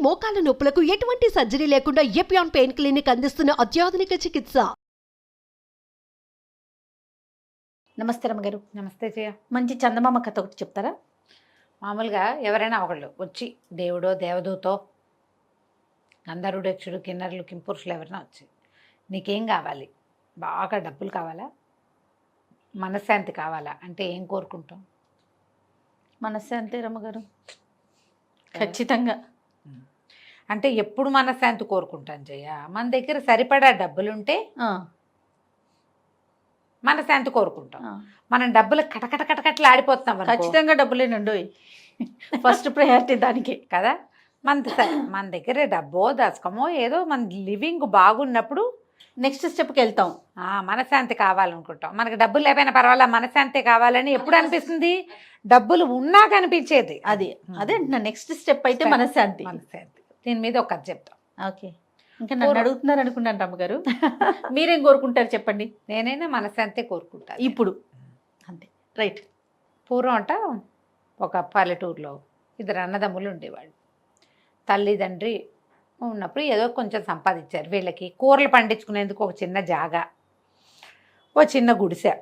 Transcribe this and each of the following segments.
మోకాల నొప్పులకు ఎటువంటి సర్జరీ లేకుండా ఎపియాన్ పెయిన్ క్లినిక్ అందిస్తున్న అత్యాధునిక చికిత్స. నమస్తే రమ్మగారు. నమస్తే జయ. మంచి చందమామ కథ ఒకటి చెప్తారా? మామూలుగా ఎవరైనా ఒకళ్ళు వచ్చి దేవుడో దేవదూతో గంధర్వుడక్షుడు కిన్నరులు కింపురుషులు ఎవరైనా వచ్చి నీకేం కావాలి, బాగా డబ్బులు కావాలా, మనశ్శాంతి కావాలా అంటే ఏం కోరుకుంటాం? మనశ్శాంతి రమ్మగారు, ఖచ్చితంగా. అంటే ఎప్పుడు మనశ్శాంతి కోరుకుంటాం జయ? మన దగ్గర సరిపడా డబ్బులుంటే మనశ్శాంతి కోరుకుంటాం. మనం డబ్బులు కటకట కటకట్లు ఆడిపోతాం. ఖచ్చితంగా డబ్బులేనండి, ఫస్ట్ ప్రయారిటీ దానికి కదా. మన దగ్గర డబ్బో దశకమో ఏదో మన లివింగ్ బాగున్నప్పుడు నెక్స్ట్ స్టెప్కి వెళ్తాం. మనశ్శాంతి కావాలనుకుంటాం. మనకి డబ్బులు లేకపోయినా పర్వాలేదు, మనశ్శాంతి కావాలని ఎప్పుడు అనిపిస్తుంది? డబ్బులు ఉన్నా కనిపించేది అది. అదే నెక్స్ట్ స్టెప్ అయితే మనశ్శాంతి. దీని మీద ఒక కథ చెప్తాం. ఓకే, ఇంకా నన్ను అడుగుతున్నారు అనుకున్నాను రమ్మగారు. మీరేం కోరుకుంటారు చెప్పండి? నేనైనా మనశ్శాంతి కోరుకుంటాను ఇప్పుడు. అంతే, రైట్. పూర్వం అంట ఒక పల్లెటూరులో ఇద్దరు అన్నదమ్ములు ఉండేవాళ్ళు. తల్లిదండ్రి ఉన్నప్పుడు ఏదో కొంచెం సంపాదించారు. వీళ్ళకి కూరలు పండించుకునేందుకు ఒక చిన్న జాగా, ఓ చిన్న గుడిసె,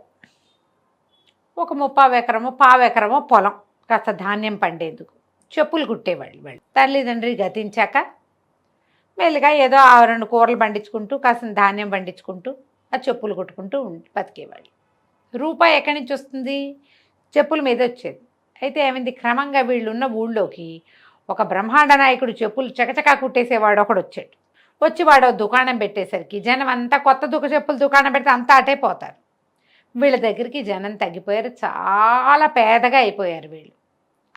ఒక 30 ఎకరమో 15 ఎకరమో పొలం, కాస్త ధాన్యం పండేందుకు. చెప్పులు కుట్టేవాళ్ళు వాళ్ళు. తల్లిదండ్రి గతించాక మెల్లిగా ఏదో 2 కూరలు పండించుకుంటూ కాస్త ధాన్యం పండించుకుంటూ ఆ చెప్పులు కుట్టుకుంటూ బతికేవాళ్ళు. రూపాయి ఎక్కడి నుంచి వస్తుంది? చెప్పుల మీద వచ్చేది. అయితే ఏమైంది, క్రమంగా వీళ్ళు ఉన్న ఊళ్ళోకి ఒక బ్రహ్మాండ నాయకుడు చెప్పులు చకచకా కుట్టేసేవాడు ఒకడు వచ్చాడు. వచ్చి వాడు దుకాణం పెట్టేసరికి జనం అంతా కొత్త చెప్పులు దుకాణం పెడితే అంతా అటే పోతారు. వీళ్ళ దగ్గరికి జనం తగ్గిపోయారు, చాలా పేదగా అయిపోయారు వీళ్ళు.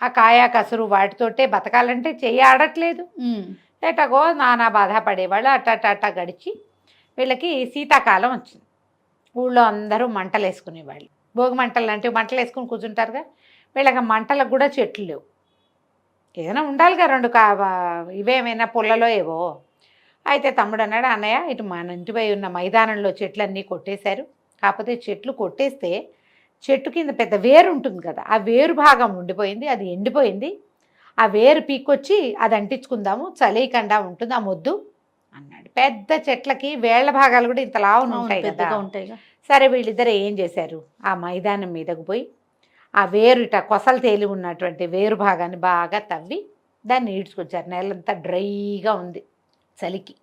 ఆ కాయా కసురు వాటితోటే బతకాలంటే చెయ్యి ఆడట్లేదు. ఎటగో నానా బాధ పడేవాళ్ళు. అట్ట గడిచి వీళ్ళకి శీతాకాలం వచ్చింది. ఊళ్ళో అందరూ మంటలు వేసుకునేవాళ్ళు. భోగి మంటలు లాంటివి మంటలు వేసుకుని కూర్చుంటారుగా. వీళ్ళకి మంటలకు కూడా చెట్లు లేవు. ఏదైనా ఉండాలిగా 2 ఇవేమైనా పుల్లలో ఏవో. అయితే తమ్ముడు అన్నాడు, అన్నయ్య ఇటు మన ఇంటిపై ఉన్న మైదానంలో చెట్లన్నీ కొట్టేశారు. కాకపోతే చెట్లు కొట్టేస్తే చెట్టు కింద పెద్ద వేరు ఉంటుంది కదా, ఆ వేరు భాగం ఉండిపోయింది, అది ఎండిపోయింది. ఆ వేరు పీక్కొచ్చి అది అంటించుకుందాము, చలికండా ఉంటుంది ఆ మొద్దు అన్నాడు. పెద్ద చెట్లకి వేళ్ల భాగాలు కూడా ఇంతలా ఉంటాయి కదా. సరే వీళ్ళిద్దరు ఏం చేశారు, ఆ మైదానం మీదకు పోయి ఆ వేరు ఇట కొసలు తేలి ఉన్నటువంటి వేరు భాగాన్ని బాగా తవ్వి దాన్ని ఈడ్చుకొచ్చారు. నేలంతా డ్రైగా ఉంది చలికి.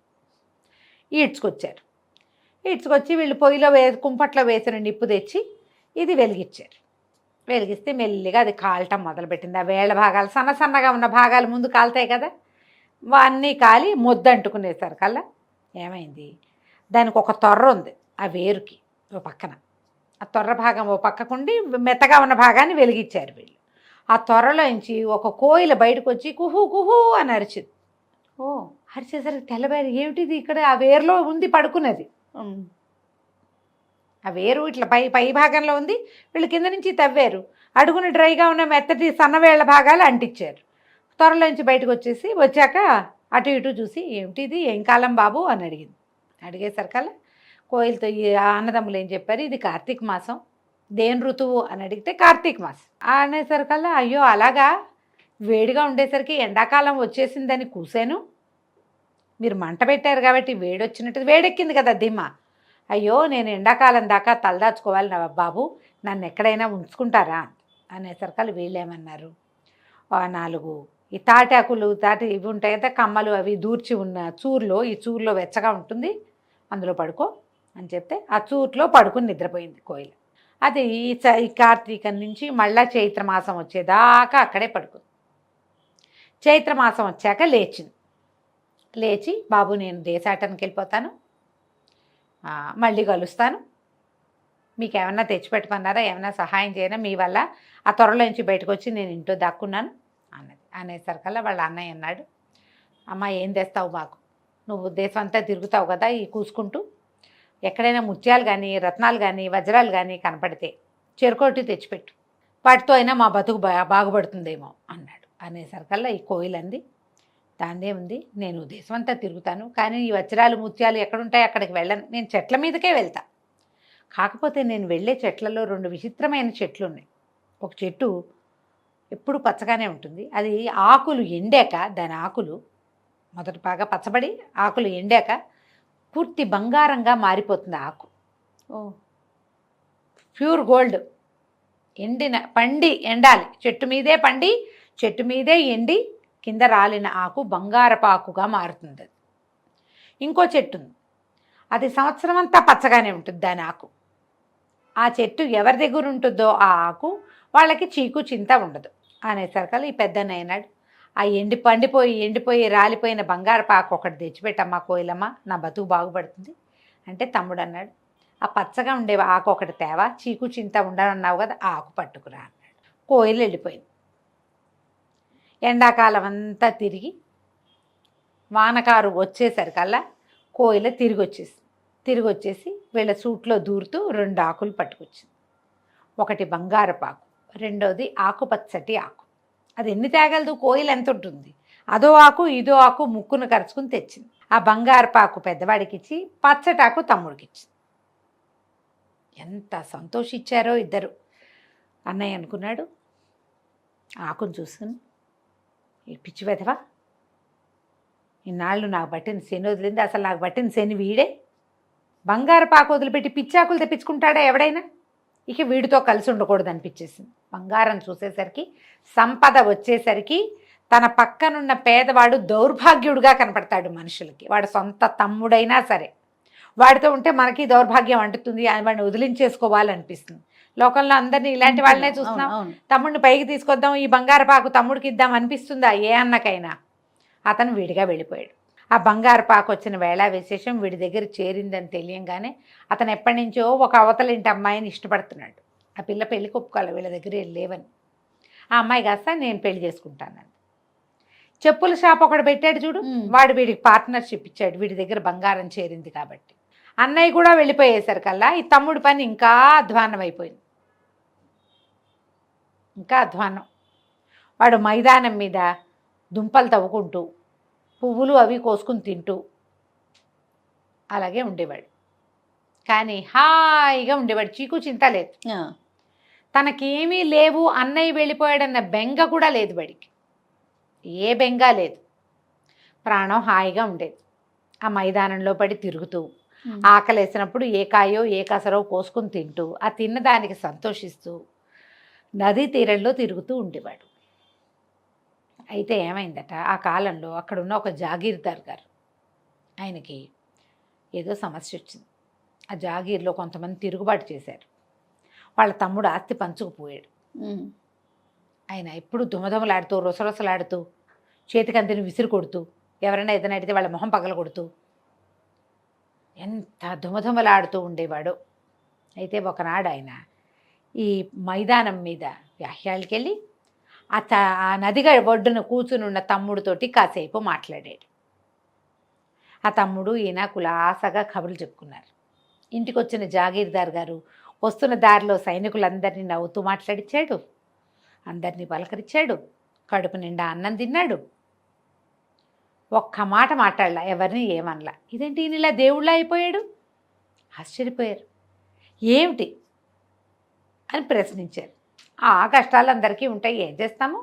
ఈడ్చుకొచ్చారు. ఈడ్చుకొచ్చి వీళ్ళు పొయ్యిలో కుంపట్లో వేసిన నిప్పు తెచ్చి ఇది వెలిగించారు. వెలిగిస్తే మెల్లిగా అది కాలటం మొదలుపెట్టింది. ఆ వేళ్ల భాగాలు సన్నగా ఉన్న భాగాలు ముందు కాలుతాయి కదా, అన్నీ కాలి మొద్దు అంటుకునేసారు కల్లా. ఏమైంది, దానికి ఒక తొర్ర ఉంది ఆ వేరుకి ఓ పక్కన. ఆ తొర్ర భాగం ఓ పక్కకుండి మెత్తగా ఉన్న భాగాన్ని వెలిగించారు వీళ్ళు. ఆ తొర్రలోంచి ఒక కోయిల బయటకు వచ్చి కుహు కుహు అని అరిచింది. అరిచేసరికి తెల్లబారి ఏమిటిది, ఇక్కడ ఆ వేరులో ఉంది పడుకున్నది. ఆ వేరు ఇట్లా పై భాగంలో ఉంది, వీళ్ళు కింద నుంచి తవ్వారు. అడుగున డ్రైగా ఉన్న మెత్తటి సన్నవేళ్ల భాగాలు అంటించారు. త్వరలోంచి బయటకు వచ్చాక అటు ఇటు చూసి ఏమిటిది, ఏం కాలం బాబు అని అడిగింది. అడిగేసరికల్లా కోయిలతో ఈ అన్నదమ్ములు ఏం చెప్పారు, ఇది కార్తీక మాసం. దేని ఋతువు అని అడిగితే కార్తీక మాసం అనేసరికల్లా, అయ్యో అలాగా, వేడిగా ఉండేసరికి ఎండాకాలం వచ్చేసిందని కూసాను. మీరు మంట పెట్టారు కాబట్టి వేడి వచ్చినట్టు, వేడెక్కింది కదా దిమ్మ. అయ్యో నేను ఎండాకాలం దాకా తలదాచుకోవాలి నా బాబు, నన్ను ఎక్కడైనా ఉంచుకుంటారా అనేసరికల్లా వీళ్ళేమన్నారు, 4 ఈ తాటాకులు ఇవి ఉంటాయి కదా కమ్మలు, అవి దూర్చి ఉన్న చూరులో, ఈ చూరులో వెచ్చగా ఉంటుంది, అందులో పడుకో అని చెప్తే ఆ చూరులో పడుకుని నిద్రపోయింది కోయిల. అది ఈ కార్తీకం నుంచి మళ్ళా చైత్రమాసం వచ్చేదాకా అక్కడే పడుకుంది. చైత్రమాసం వచ్చాక లేచి బాబు నేను దేశాటనకి వెళ్ళిపోతాను, మళ్ళీ కలుస్తాను, మీకు ఏమన్నా తెచ్చిపెట్టమన్నారా, ఏమైనా సహాయం చేయనా, మీ వల్ల ఆ త్వరలోంచి బయటకు వచ్చి నేను ఇంట్లో దాక్కున్నాను అన్నది. అనేసరికల్లా వాళ్ళ అన్నయ్య అన్నాడు, అమ్మ ఏం తెస్తావు మాకు, నువ్వు దేశం అంతా తిరుగుతావు కదా ఈ కూసుకుంటూ, ఎక్కడైనా ముత్యాలు కానీ రత్నాలు కానీ వజ్రాలు కానీ కనపడితే చెరుకోటి తెచ్చిపెట్టు, వాటితో అయినా మా బతుకు బాగుపడుతుందేమో అన్నాడు. అనేసరికల్లా ఈ కోయిలంది, దాందే ఉంది, నేను దేశం అంతా తిరుగుతాను, కానీ ఈ వజ్రాలు ముత్యాలు ఎక్కడుంటాయి అక్కడికి వెళ్ళను, నేను చెట్ల మీదకే వెళ్తా. కాకపోతే నేను వెళ్ళే చెట్లలో 2 విచిత్రమైన చెట్లు ఉన్నాయి. ఒక చెట్టు ఎప్పుడు పచ్చగానే ఉంటుంది, అది ఆకులు ఎండాక దాని ఆకులు మొదట బాగా పచ్చబడి ఆకులు ఎండాక పూర్తి బంగారంగా మారిపోతుంది ఆకు. ఓ ప్యూర్ గోల్డ్. పండి ఎండాలి, చెట్టు మీదే పండి చెట్టు మీదే ఎండి కింద రాలిన ఆకు బంగారపు ఆకుగా మారుతుంది. అది ఇంకో చెట్టు ఉంది, అది సంవత్సరం అంతా పచ్చగానే ఉంటుంది దాని ఆకు. ఆ చెట్టు ఎవరి దగ్గర ఉంటుందో ఆ ఆకు వాళ్ళకి చీకు చింత ఉండదు అనేసరికల్లా ఈ పెద్దన్న అయినాడు, ఆ ఎండిపోయి రాలిపోయిన బంగారపు ఆకు ఒకటి తెచ్చిపెట్టమ్మా కోయిలమ్మ, నా బతుకు బాగుపడుతుంది అంటే తమ్ముడు అన్నాడు, ఆ పచ్చగా ఉండే ఆకు ఒకటి తేవా, చీకు చింత ఉండనన్నావు కదా, ఆ ఆకు పట్టుకురా అన్నాడు. కోయిలు వెళ్ళిపోయింది. ఎండాకాలం అంతా తిరిగి వానకారు వచ్చేసరికల్లా కోయిల తిరిగి వచ్చేసి వీళ్ళ సూట్లో దూరుతూ 2 ఆకులు పట్టుకొచ్చింది. ఒకటి బంగారపు ఆకు, రెండోది ఆకుపచ్చటి ఆకు. అది ఎన్ని తేగలదు, కోయిల ఎంత ఉంటుంది, అదో ఆకు ఇదో ఆకు ముక్కును కరుచుకుని తెచ్చింది. ఆ బంగారపు ఆకు పెద్దవాడికి ఇచ్చి పచ్చటాకు తమ్ముడికి ఇచ్చింది. ఎంత సంతోషించారో ఇద్దరు. అన్నయ్య అనుకున్నాడు, ఆకును చూసుకుని, ఈ పిచ్చి వెధవా, ఇన్నాళ్ళు నాకు పట్టిన శని వదిలింది, అసలు నాకు పట్టిన శని వీడే. బంగారపు ఆకు వదిలిపెట్టి పిచ్చాకులు తెప్పించుకుంటాడా ఎవడైనా, ఇక వీడితో కలిసి ఉండకూడదు అనిపించేసింది. బంగారం చూసేసరికి, సంపద వచ్చేసరికి తన పక్కనున్న పేదవాడు దౌర్భాగ్యుడుగా కనపడతాడు మనుషులకి. వాడు సొంత తమ్ముడైనా సరే వాడితో ఉంటే మనకి దౌర్భాగ్యం అంటుతుంది, వాడిని వదిలించేసుకోవాలనిపిస్తుంది. లోకంలో అందరినీ ఇలాంటి వాళ్ళనే చూస్తున్నాం. తమ్ముడిని పైకి తీసుకొద్దాం, ఈ బంగారపాకు తమ్ముడికి ఇద్దాం అనిపిస్తుందా ఏ అన్నకైనా? అతను విడిగా వెళ్ళిపోయాడు. ఆ బంగారపాకు వచ్చిన వేళ విశేషం వీడి దగ్గర చేరిందని తెలియంగానే అతను ఎప్పటి నుంచో ఒక అవతలింటి అమ్మాయిని ఇష్టపడుతున్నాడు. ఆ పిల్ల పెళ్లికి ఒప్పుకోవాలి, వీళ్ళ దగ్గర లేవని. ఆ అమ్మాయి కాస్త నేను పెళ్లి చేసుకుంటానని చెప్పుల షాప్ ఒకటి పెట్టాడు చూడు, వాడు వీడికి పార్ట్నర్షిప్ ఇచ్చాడు, వీడి దగ్గర బంగారం చేరింది కాబట్టి. అన్నయ్య కూడా వెళ్ళిపోయేసరికల్లా ఈ తమ్ముడి పని ఇంకా అధ్వాన్నం అయిపోయింది. ఇంకా అధ్వాన్నం. వాడు మైదానం మీద దుంపలు తవ్వుకుంటూ పువ్వులు అవి కోసుకుని తింటూ అలాగే ఉండేవాడు. కానీ హాయిగా ఉండేవాడు, చీకు చింత లేదు. తనకేమీ లేవు, అన్నయ్య వెళ్ళిపోయాడన్న బెంగ కూడా లేదు వాడికి, ఏ బెంగ లేదు. ప్రాణం హాయిగా ఉండేది. ఆ మైదానంలో పడి తిరుగుతూ ఆకలేసినప్పుడు ఏ కాయో ఏ కసరో కోసుకుని తింటూ ఆ తిన్నదానికి సంతోషిస్తూ నదీ తీరంలో తిరుగుతూ ఉండేవాడు. అయితే ఏమైందట, ఆ కాలంలో అక్కడున్న ఒక జాగీర్దార్ గారు, ఆయనకి ఏదో సమస్య వచ్చింది. ఆ జాగీర్లో కొంతమంది తిరుగుబాటు చేశారు. వాళ్ళ తమ్ముడు ఆస్తి పంచుకుపోయాడు. ఆయన ఎప్పుడు దుమదుమలాడుతూ రొసరొసలాడుతూ చేతికంతిని విసిరి కొడుతూ ఎవరైనా ఏదైనా అడిగితే వాళ్ళ మొహం పగల కొడుతూ ఎంత దుమదుమలాడుతూ ఉండేవాడు. అయితే ఒకనాడు ఆయన ఈ మైదానం మీద వ్యాహ్యాలకి వెళ్ళి ఆ నదిగా ఒడ్డున కూర్చునున్న తమ్ముడితోటి కాసేపు మాట్లాడాడు. ఆ తమ్ముడు ఈయన కులాసగా కబుర్లు చెప్పుకున్నారు. ఇంటికి వచ్చిన జాగీర్దార్ గారు వస్తున్న దారిలో సైనికులందరినీ నవ్వుతూ మాట్లాడిచ్చాడు, అందరినీ పలకరించాడు, కడుపు నిండా అన్నం తిన్నాడు. ఒక్క మాట మాట్లాడలా, ఎవరిని ఏమనలా. ఇదేంటి ఈయన ఇలా దేవుళ్ళ అయిపోయాడు? ఆశ్చర్యపోయారు. ఏమిటి అని ప్రశ్నించారు. ఆ కష్టాలు అందరికీ ఉంటాయి, ఏం చేస్తాము,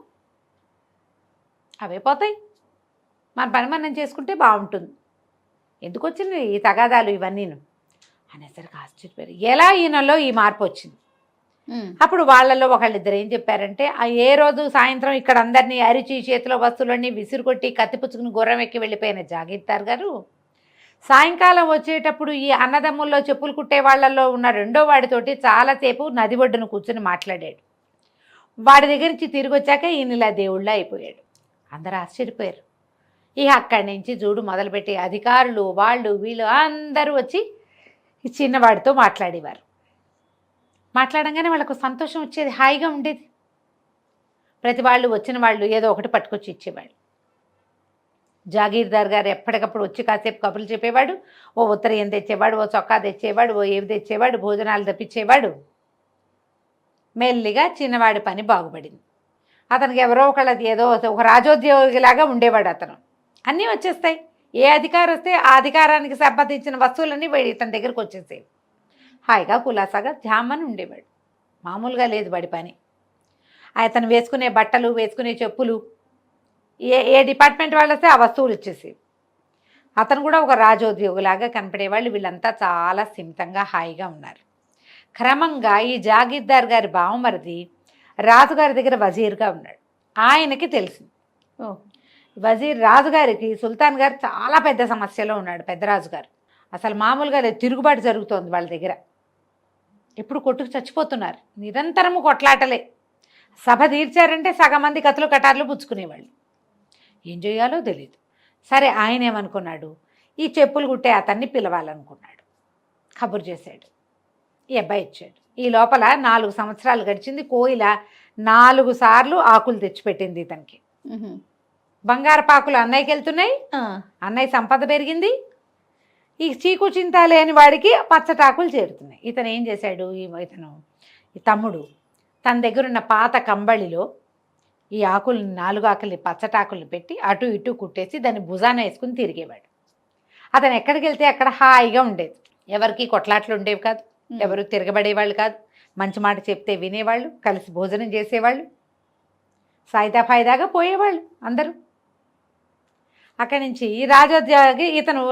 అవే పోతాయి, మన పని మనం చేసుకుంటే బాగుంటుంది, ఎందుకు వచ్చింది ఈ తగాదాలు ఇవన్నీను అనేసరికి ఆశ్చర్యపోయారు. ఎలా ఈయనలో ఈ మార్పు వచ్చింది? అప్పుడు వాళ్ళల్లో ఒకళ్ళిద్దరు ఏం చెప్పారంటే, ఏ రోజు సాయంత్రం ఇక్కడ అందరినీ అరిచి చేతిలో వస్తువులన్నీ విసిరుకొట్టి కత్తిపుచ్చుకుని గుర్రం ఎక్కి వెళ్ళిపోయిన జాగీర్దార్ గారు సాయంకాలం వచ్చేటప్పుడు ఈ అన్నదమ్ముల్లో చెప్పులు కుట్టే వాళ్ళల్లో ఉన్న రెండో వాడితోటి చాలాసేపు నది ఒడ్డును కూర్చొని మాట్లాడాడు. వాడి దగ్గర నుంచి తిరిగి వచ్చాక ఈయన ఇలా దేవుళ్ళ అయిపోయాడు. అందరూ ఆశ్చర్యపోయారు. ఇక అక్కడి నుంచి చూడు మొదలుపెట్టి అధికారులు వాళ్ళు వీళ్ళు అందరూ వచ్చి ఈ చిన్నవాడితో మాట్లాడేవారు. మాట్లాడంగానే వాళ్ళకు సంతోషం వచ్చేది, హాయిగా ఉండేది. ప్రతి వాళ్ళు వచ్చిన వాళ్ళు ఏదో ఒకటి పట్టుకొచ్చి ఇచ్చేవాళ్ళు. జాగీర్దార్ గారు ఎప్పటికప్పుడు వచ్చి కాసేపు కబుర్లు చెప్పేవాడు. ఓ ఉత్తరీయం తెచ్చేవాడు, ఓ చొక్కా తెచ్చేవాడు, ఓ ఏవి తెచ్చేవాడు, భోజనాలు తెప్పించేవాడు. మెల్లిగా చిన్నవాడి పని బాగుపడింది. అతనికి ఎవరో ఒకళ్ళది ఏదో ఒక రాజోద్యోగిలాగా ఉండేవాడు. అతను అన్నీ వచ్చేస్తాయి, ఏ అధికారం వస్తే ఆ అధికారానికి సంబంధించిన వస్తువులన్నీ ఇతని దగ్గరకు వచ్చేసేవి. హాయిగా కులాసాగా జామని ఉండేవాడు. మామూలుగా లేదు వాడి పని. అతను వేసుకునే బట్టలు, వేసుకునే చెప్పులు ఏ డిపార్ట్మెంట్ వాళ్ళు వస్తే ఆ వస్తువులు ఇచ్చేసి అతను కూడా ఒక రాజోద్యోగులాగా కనపడేవాళ్ళు. వీళ్ళంతా చాలా స్థిమితంగా హాయిగా ఉన్నారు. క్రమంగా ఈ జాగీర్దార్ గారి బావమరిది రాజుగారి దగ్గర వజీర్గా ఉన్నాడు. ఆయనకి తెలిసింది ఓ వజీర్ రాజుగారికి సుల్తాన్ గారు చాలా పెద్ద సమస్యలో ఉన్నాడు. పెద్ద రాజుగారు అసలు మామూలుగా లేదు, తిరుగుబాటు జరుగుతోంది వాళ్ళ దగ్గర. ఎప్పుడు కొట్టుకు చచ్చిపోతున్నారు, నిరంతరము కొట్లాటలే. సభ తీర్చారంటే సగం మంది కత్తులు కటార్లు పుచ్చుకునేవాళ్ళు. ఏం చేయాలో తెలియదు. సరే ఆయన ఏమనుకున్నాడు, ఈ చెప్పులు కుట్టే అతన్ని పిలవాలనుకున్నాడు. కబురు చేశాడు, ఈ అబ్బాయి ఇచ్చాడు. ఈ లోపల 4 సంవత్సరాలు గడిచింది. కోయిల 4 సార్లు ఆకులు తెచ్చిపెట్టింది ఇతనికి. బంగారపాకులు అన్నయ్యకి వెళ్తున్నాయి, అన్నయ్య సంపద పెరిగింది. ఈ చీకు చింత లేని వాడికి పచ్చటాకులు చేరుతున్నాయి. ఇతను ఏం చేశాడు, ఈ తమ్ముడు తన దగ్గర ఉన్న పాత కంబళిలో ఈ ఆకుల్ని 4 ఆకుల్ని పచ్చటాకుల్ని పెట్టి అటు ఇటు కుట్టేసి దాన్ని భుజాన వేసుకుని తిరిగేవాడు. అతను ఎక్కడికి వెళ్తే అక్కడ హాయిగా ఉండేది. ఎవరికి కొట్లాట్లు ఉండేవి కాదు, ఎవరు తిరగబడేవాళ్ళు కాదు. మంచి మాట చెప్తే వినేవాళ్ళు, కలిసి భోజనం చేసేవాళ్ళు, సాయిదా ఫాయిదాగా పోయేవాళ్ళు అందరూ. అక్కడి నుంచి రాజోద్యోగి ఇతను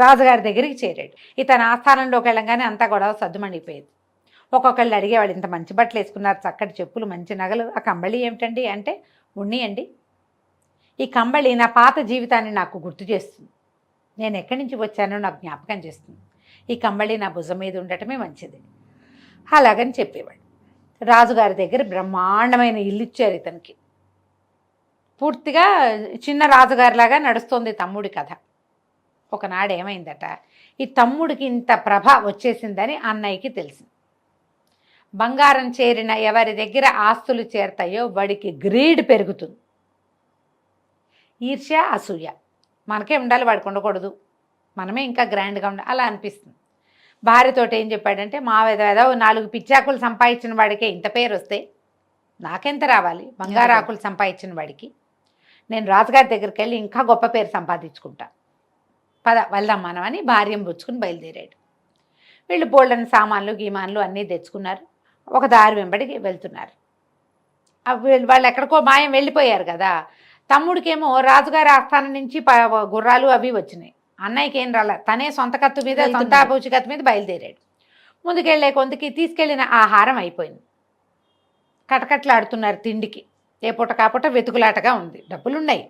రాజుగారి దగ్గరికి చేరాడు. ఇతను ఆస్థానంలోకి వెళ్ళంగానే అంతా గొడవ సద్దుమణిపోయేది. ఒక్కొక్కళ్ళు అడిగేవాళ్ళు, ఇంత మంచి బట్టలు వేసుకున్నారు, చక్కటి చెప్పులు, మంచి నగలు, ఆ కంబళి ఏమిటండి అంటే, ఉన్నియండి, ఈ కంబళి నా పాత జీవితాన్ని నాకు గుర్తు చేస్తుంది, నేను ఎక్కడి నుంచి వచ్చానో నాకు జ్ఞాపకం చేస్తుంది, ఈ కంబళి నా భుజం మీద ఉండటమే మంచిది అలాగని చెప్పేవాడు. రాజుగారి దగ్గర బ్రహ్మాండమైన ఇల్లు ఇచ్చారు ఇతనికి. పూర్తిగా చిన్న రాజుగారిలాగా నడుస్తోంది తమ్ముడి కథ. ఒకనాడు ఏమైందట, ఈ తమ్ముడికి ఇంత ప్రభ వచ్చేసిందని అన్నయ్యకి తెలిసింది. బంగారం చేరిన ఎవరి దగ్గర ఆస్తులు చేరతాయో వాడికి గ్రీడ్ పెరుగుతుంది. ఈర్ష్య, అసూయ. మనకే ఉండాలి, వాడికి ఉండకూడదు, మనమే ఇంకా గ్రాండ్గా ఉండాలి అలా అనిపిస్తుంది. భార్యతోటి ఏం చెప్పాడంటే, మా ఏదో 4 పిచ్చాకులు సంపాదించిన వాడికే ఇంత పేరు వస్తే నాకెంత రావాలి, బంగారాకులు సంపాదించిన వాడికి. నేను రాజుగారి దగ్గరికి వెళ్ళి ఇంకా గొప్ప పేరు సంపాదించుకుంటా, పద వెళ్దాం మనం అని భార్యను పుచ్చుకుని బయలుదేరాడు. వీళ్ళు బోల్డని సామాన్లు గీమాన్లు అన్నీ తెచ్చుకున్నారు. ఒక దారి వెంబడికి వెళ్తున్నారు. వాళ్ళు ఎక్కడికో మాయం వెళ్ళిపోయారు కదా. తమ్ముడికేమో రాజుగారి ఆస్థానం నుంచి గుర్రాలు అవి వచ్చినాయి. అన్నయ్యకి ఏం రాలే, తనే సొంత కత్తు మీద, సొంత పూచి కత్తు మీద బయలుదేరాడు. ముందుకెళ్ళే కొంతకి తీసుకెళ్ళిన ఆహారం అయిపోయింది. కటకట్లాడుతున్నారు తిండికి. ఏ పూట కాపూట వెతుకులాటగా ఉంది, డబ్బులున్నాయి.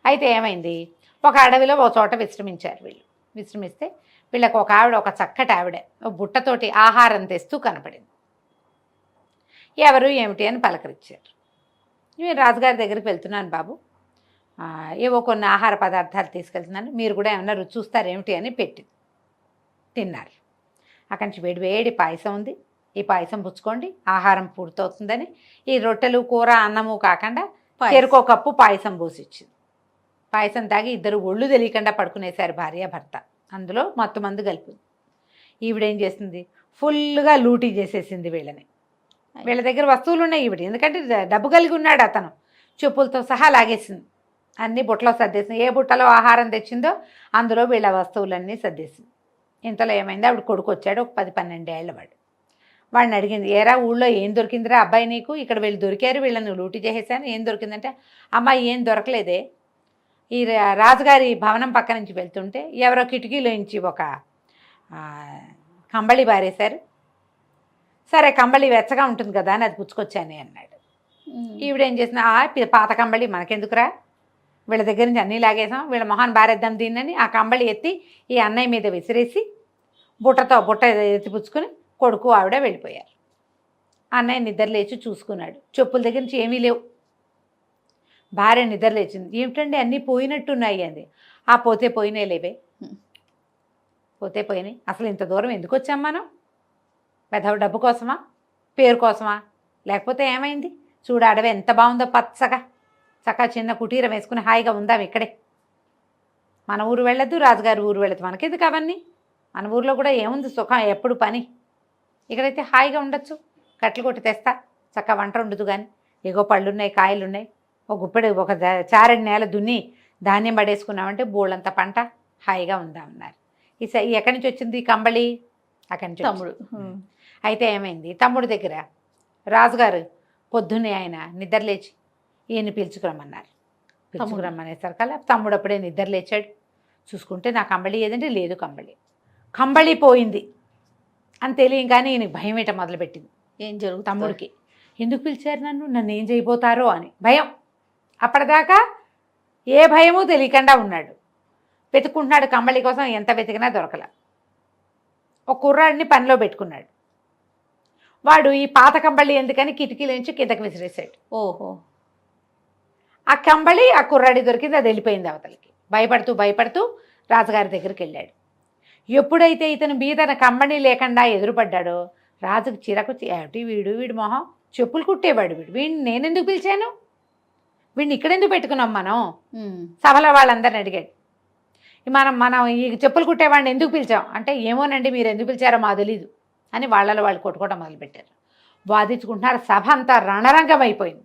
అయితే ఏమైంది, ఒక అడవిలో ఒక చోట విశ్రమించారు వీళ్ళు. విశ్రమిస్తే వీళ్ళకి ఒక ఆవిడ, ఒక చక్కటి ఆవిడ బుట్టతోటి ఆహారం తెస్తూ కనపడింది. ఎవరు ఏమిటి అని పలకరించారు. నేను రాజుగారి దగ్గరికి వెళ్తున్నాను బాబు, ఏవో కొన్ని ఆహార పదార్థాలు తీసుకెళ్తున్నాను, మీరు కూడా ఏమన్నా రుచి చూస్తారేమిటి అని పెట్టి తిన్నారు. అక్కడి నుంచి వేడి వేడి పాయసం ఉంది, ఈ పాయసం పుచ్చుకోండి, ఆహారం పూర్తవుతుందని ఈ రొట్టెలు కూర అన్నము కాకుండా చెరుకో కప్పు పాయసం పోసిచ్చింది. పాయసం తాగి ఇద్దరు ఒళ్ళు తెలియకుండా పడుకునేశారు భార్యాభర్త. అందులో మొత్తం మందు కలిపింది. ఈవిడేం చేసింది, ఫుల్గా లూటీ చేసేసింది వీళ్ళని. వీళ్ళ దగ్గర వస్తువులు ఉన్నాయి ఈవిడ, ఎందుకంటే డబ్బు కలిగి ఉన్నాడు అతను. చెప్పులతో సహా లాగేసింది, అన్నీ బుట్టలో సర్దేసింది. ఏ బుట్టలో ఆహారం తెచ్చిందో అందులో వీళ్ళ వస్తువులన్నీ సర్దేసింది. ఇంతలో ఏమైంది, ఆవిడ కొడుకు వచ్చాడు, ఒక 10-12 ఏళ్ల వాడు. వాడిని అడిగింది, ఏరా ఊళ్ళో ఏం దొరికిందిరా అబ్బాయి నీకు, ఇక్కడ వీళ్ళు దొరికారు, వీళ్ళని లూటీ చేసేసాను, ఏం దొరికిందంటే, అమ్మాయి ఏం దొరకలేదే, ఈ రాజుగారి భవనం పక్క నుంచి వెళ్తుంటే ఎవరో కిటికీలోంచి ఒక కంబళి బారేశారు, సరే కంబళి వెచ్చగా ఉంటుంది కదా అని అది పుచ్చుకొచ్చానే అన్నాడు. ఈవిడేం చేసిన, పాత కంబళి మనకెందుకురా, వీళ్ళ దగ్గర నుంచి అన్నీ లాగేసాం, వీళ్ళ మొహాన్ని బారేద్దాం దీన్నని ఆ కంబళి ఎత్తి ఈ అన్నయ్య మీద విసిరేసి బుట్ట ఎత్తిపుచ్చుకుని కొడుకు ఆవిడ వెళ్ళిపోయారు. అన్నయ్య నిద్రలేచి చూసుకున్నాడు, చెప్పుల దగ్గర నుంచి ఏమీ లేవు. భార్య నిద్రలేచింది, ఏమిటండి అన్నీ పోయినట్టున్నాయి అంది. ఆ పోతే పోయినాయి లేవే, పోతే పోయినాయి, అసలు ఇంత దూరం ఎందుకు వచ్చాం మనం, పెద్ద డబ్బు కోసమా, పేరు కోసమా, లేకపోతే ఏమైంది, చూడు అడవి ఎంత బాగుందో, పచ్చగా చక్కగా చిన్న కుటీరం వేసుకుని హాయిగా ఉందాం ఇక్కడే, మన ఊరు వెళ్ళొద్దు, రాజుగారి ఊరు వెళ్ళదు, మనకెందుకు అవన్నీ, మన ఊరిలో కూడా ఏముంది సుఖం, ఎప్పుడు పని, ఇక్కడైతే హాయిగా ఉండొచ్చు, కట్టెలు కొట్టి తెస్తా, చక్కగా వంట ఉండదు కానీ, ఏగో పళ్ళున్నాయి, కాయలున్నాయి, ఒక గుప్పెడు ఒక చారెడు నేల దున్ని ధాన్యం పడేసుకున్నామంటే బోళ్ళంత పంట, హాయిగా ఉందామన్నారు. ఎక్కడి నుంచి వచ్చింది ఈ కంబళి, అక్కడి నుంచి తమ్ముడు. అయితే ఏమైంది, తమ్ముడి దగ్గర రాజుగారు పొద్దున్నే ఆయన నిద్రలేచి ఈయన్ని పిలుచుకురమ్మన్నారు. పిలుచుకురమ్మనేసరికల్లా తమ్ముడు అప్పుడే నిద్ర లేచాడు. చూసుకుంటే నా కంబళి ఏదంటే లేదు, కంబళి పోయింది అని తెలియగానే ఈయనకి భయం వేయటం మొదలుపెట్టింది. ఏం జరుగుతుంది తమ్ముడికి ఎందుకు పిలిచారు నన్ను ఏం చేయబోతారో అని భయం. అప్పటిదాకా ఏ భయమూ తెలియకుండా ఉన్నాడు. వెతుక్కుంటున్నాడు కంబళి కోసం, ఎంత వెతికినా దొరకల. ఒక కుర్రాడిని పనిలో పెట్టుకున్నాడు. వాడు ఈ పాత కంబళి ఎందుకని కిటికీల నుంచి కిందకి విసిరేసాడు. ఓహో, ఆ కంబళి ఆ కుర్రాడి దొరికింది, అది వెళ్ళిపోయింది అవతలకి. భయపడుతూ రాజుగారి దగ్గరికి వెళ్ళాడు. ఎప్పుడైతే ఇతను మీద కంబళి లేకుండా ఎదురుపడ్డాడో రాజుకు చిరకు, ఏమిటి వీడి మొహం, చెప్పులు కుట్టేవాడు వీడిని నేనెందుకు పిలిచాను, వీడిని ఇక్కడెందుకు పెట్టుకున్నాం మనం, సభలో వాళ్ళందరిని అడిగాడు. మనం ఈ చెప్పులు కుట్టేవాడిని ఎందుకు పిలిచాం అంటే, ఏమోనండి మీరు ఎందుకు పిలిచారో మాకు తెలీదు అని వాళ్ళలో వాళ్ళు కొట్టుకోవడం మొదలుపెట్టారు. వాదించుకుంటున్నారు. సభ అంతా రణరంగం అయిపోయింది.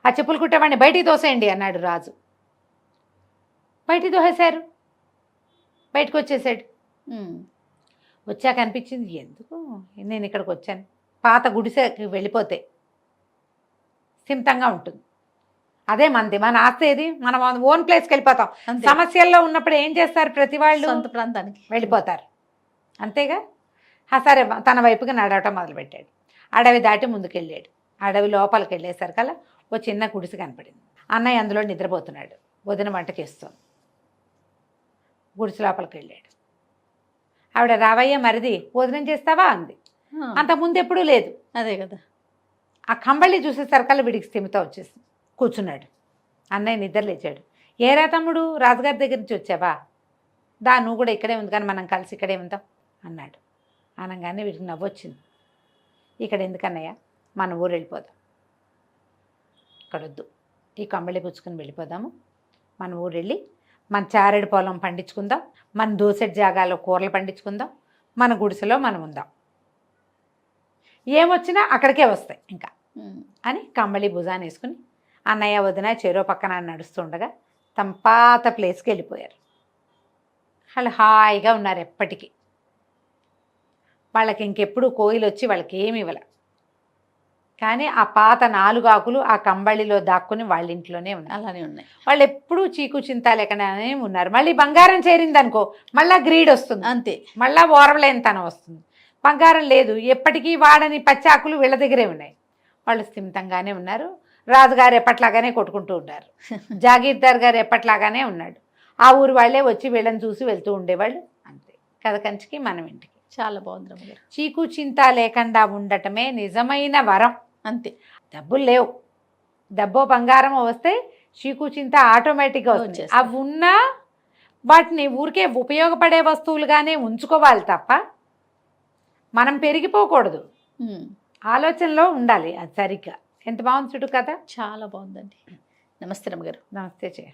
ఆ చెప్పులు కుట్టేవాడిని బయటికి తోసేయండి అన్నాడు రాజు. బయటికి తోసేశారు. బయటకు వచ్చేసాడు. వచ్చాక అనిపించింది, ఎందుకు నేను ఇక్కడికి వచ్చాను, పాత గుడిసెకి వెళ్ళిపోతే సింతంగా ఉంటుంది. అదే మన ఆస్తి ఏది, మనం ఓన్ ప్లేస్కి వెళ్ళిపోతాం. సమస్యల్లో ఉన్నప్పుడు ఏం చేస్తారు, ప్రతి వాళ్ళు సొంత ప్రాంతానికి వెళ్ళిపోతారు, అంతేగా. సరే తన వైపుగా నడవటం మొదలుపెట్టాడు. అడవి దాటి ముందుకెళ్ళాడు. అడవి లోపలికి వెళ్ళేసరికల్లా ఓ చిన్న గుడిసె కనపడింది. అన్నయ్య అందులో నిద్రపోతున్నాడు. వదిన వంటకేస్తుంది. గుడిసె లోపలికి వెళ్ళాడు. ఆవిడ రావయ్య మరిది భోజనం చేస్తావా అంది. అంతకుముందు ఎప్పుడూ లేదు. అదే కదా. ఆ కంబళి చూసేసరికల్లా వీడికి స్థిమిత వచ్చేసింది. కూర్చున్నాడు. అన్నయ్య నిద్ర లేచాడు. ఏరా తమ్ముడు, రాజుగారి దగ్గర నుంచి వచ్చావా, నువ్వు కూడా ఇక్కడే ఉంది కానీ మనం కలిసి ఇక్కడే ఉందాం అన్నాడు. అనగానే వీడికి నవ్వొచ్చింది. ఇక్కడ ఎందుకన్నయ్య, మన ఊరు వెళ్ళిపోదాం, ఇక్కడొద్దు, ఈ కంబళి పుచ్చుకొని వెళ్ళిపోదాము, మన ఊరు వెళ్ళి మన చారెడు పొలం పండించుకుందాం, మన దోసెడ్ జాగాలో కూరలు పండించుకుందాం, మన గుడిసెలో మనం ఉందాం, ఏమొచ్చినా అక్కడికే వస్తాయి ఇంకా అని కంబళి భుజాన్ని వేసుకుని అన్నయ్య వదిన చెరో పక్కన నడుస్తుండగా తమ పాత ప్లేస్కి వెళ్ళిపోయారు. వాళ్ళు హాయిగా ఉన్నారు ఎప్పటికీ. వాళ్ళకి ఇంకెప్పుడు కోయిలు వచ్చి వాళ్ళకి ఏమి ఇవ్వలే. కానీ ఆ పాత 4 ఆకులు ఆ కంబళిలో దాక్కుని వాళ్ళ ఇంట్లోనే ఉన్నాయి. అలానే ఉన్నాయి. వాళ్ళు ఎప్పుడూ చీకు చింత లేకనే ఉన్నారు. మళ్ళీ బంగారం చేరింది అనుకో, మళ్ళీ గ్రీడ్ వస్తుంది, అంతే, మళ్ళీ ఓర్వలేనితనం వస్తుంది. బంగారం లేదు, ఎప్పటికీ వాడని పచ్చాకులు వీళ్ళ దగ్గరే ఉన్నాయి. వాళ్ళు స్థిమితంగానే ఉన్నారు. రాజుగారు ఎప్పట్లాగానే కొట్టుకుంటూ ఉన్నారు. జాగీర్దార్ గారు ఎప్పట్లాగానే ఉన్నాడు. ఆ ఊరు వాళ్ళే వచ్చి వీళ్ళని చూసి వెళ్తూ ఉండేవాళ్ళు, అంతే. కథ కంచికి మనం ఇంటికి. చాలా బాగుంది రమ్మగారు. చీకు చింత లేకుండా ఉండటమే నిజమైన వరం, అంతే. డబ్బులు లేవు, డబ్బో బంగారం వస్తే చీకు చింత ఆటోమేటిక్గా వస్తుంది. అవి ఉన్నా వాటిని ఊరికే ఉపయోగపడే వస్తువులుగానే ఉంచుకోవాలి తప్ప మనం పెరిగిపోకూడదు. ఆలోచనలో ఉండాలి. అది సరిగ్గా. ఎంత బాగుంది చూడు కథ. చాలా బాగుందండి. నమస్తే రమ్మగారు. నమస్తే చేయ.